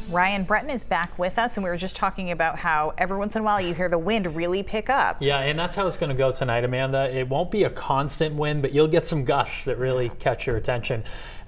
Ryan Breton is back with us, and we were just talking about how every once in a while you hear the wind really pick up. Yeah, and that's how it's going to go tonight, Amanda. It won't be a constant wind, but you'll get some gusts that really catch your attention.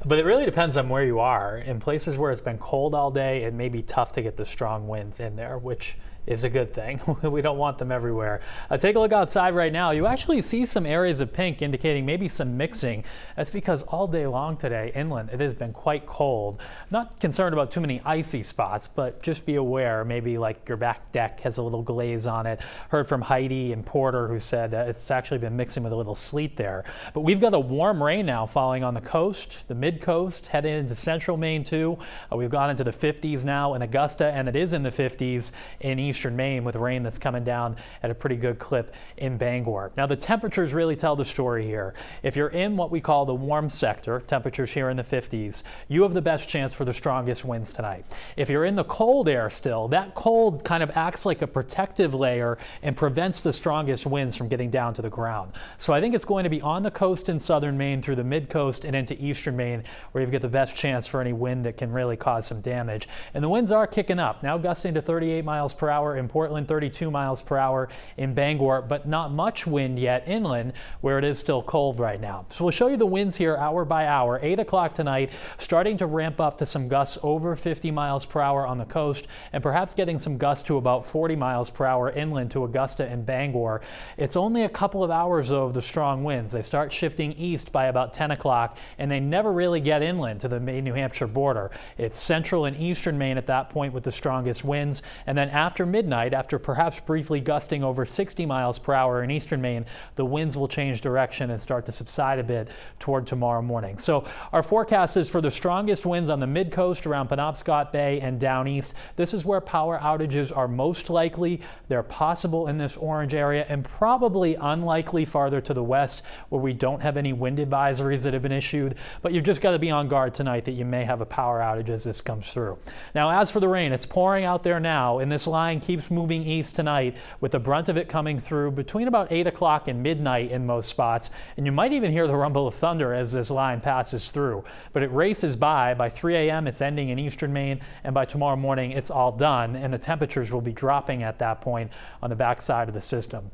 But it really depends on where you are. In places where it's been cold all day, it may be tough to get the strong winds in there, which is a good thing. We don't want them everywhere. Take a look outside right now. You actually see some areas of pink indicating maybe some mixing. That's because all day long today, inland, it has been quite cold. Not concerned about too many icy spots, but just be aware, maybe like your back deck has a little glaze on it. Heard from Heidi and Porter, who said it's actually been mixing with a little sleet there. But we've got a warm rain now falling on the coast, the mid-coast, heading into central Maine too. We've gone into the 50s now in Augusta, and it is in the 50s in eastern Maine with rain that's coming down at a pretty good clip in Bangor. Now the temperatures really tell the story here. If you're in what we call the warm sector, temperatures here in the 50s, you have the best chance for the strongest winds tonight. If you're in the cold air still, that cold kind of acts like a protective layer and prevents the strongest winds from getting down to the ground. So I think it's going to be on the coast in southern Maine through the mid-coast and into eastern Maine where you get the best chance for any wind that can really cause some damage. And the winds are kicking up, now gusting to 38 miles per hour in Portland, 32 miles per hour in Bangor, but not much wind yet inland where it is still cold right now. So we'll show you the winds here hour by hour. 8 o'clock tonight, starting to ramp up to some gusts over 50 miles per hour on the coast and perhaps getting some gusts to about 40 miles per hour inland to Augusta and Bangor. It's only a couple of hours though of the strong winds. They start shifting east by about 10 o'clock and they never really get inland to the Maine-New Hampshire border. It's central and eastern Maine at that point with the strongest winds, and then after midnight, after perhaps briefly gusting over 60 miles per hour in eastern Maine, the winds will change direction and start to subside a bit toward tomorrow morning. So our forecast is for the strongest winds on the mid-coast around Penobscot Bay and down east. This is where power outages are most likely. They're possible in this orange area and probably unlikely farther to the west where we don't have any wind advisories that have been issued. But you've just got to be on guard tonight that you may have a power outage as this comes through. Now, as for the rain, it's pouring out there now, and this line keeps moving east tonight with the brunt of it coming through between about 8 o'clock and midnight in most spots. And you might even hear the rumble of thunder as this line passes through. But it races by. By 3 a.m. it's ending in eastern Maine, and by tomorrow morning it's all done, and the temperatures will be dropping at that point on the backside of the system.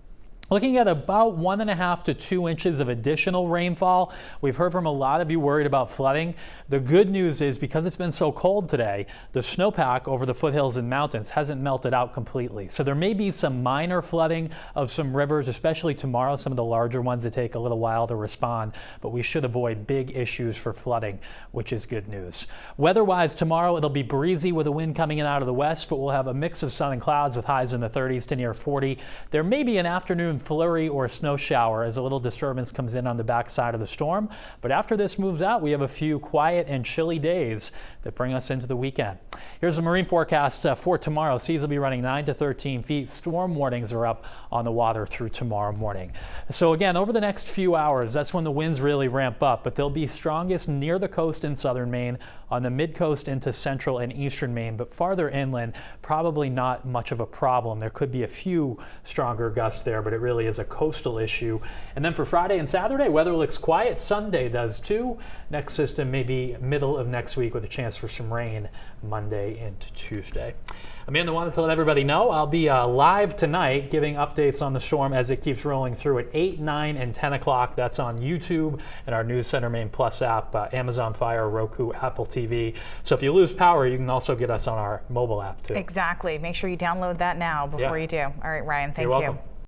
Looking at about 1.5 to 2 inches of additional rainfall. We've heard from a lot of you worried about flooding. The good news is because it's been so cold today, the snowpack over the foothills and mountains hasn't melted out completely. So there may be some minor flooding of some rivers, especially tomorrow, some of the larger ones that take a little while to respond, but we should avoid big issues for flooding, which is good news. Weather-wise, tomorrow it'll be breezy with a wind coming in out of the west, but we'll have a mix of sun and clouds with highs in the 30s to near 40. There may be an afternoon flurry or snow shower as a little disturbance comes in on the backside of the storm. But after this moves out, we have a few quiet and chilly days that bring us into the weekend. Here's the marine forecast for tomorrow. Seas will be running 9 to 13 feet. Storm warnings are up on the water through tomorrow morning. So again, over the next few hours, that's when the winds really ramp up, but they'll be strongest near the coast in southern Maine, on the mid-coast into central and eastern Maine, but farther inland, probably not much of a problem. There could be a few stronger gusts there, but it really is a coastal issue. And then for Friday and Saturday, weather looks quiet. Sunday does too. Next system maybe middle of next week with a chance for some rain Monday into Tuesday. Amanda wanted to let everybody know I'll be live tonight giving updates on the storm as it keeps rolling through at 8, 9, and 10 o'clock. That's on YouTube and our News Center Maine Plus app, Amazon Fire, Roku, Apple TV. So if you lose power, you can also get us on our mobile app too. Exactly. Make sure you download that now before you do. All right, Ryan, thank you. You're welcome.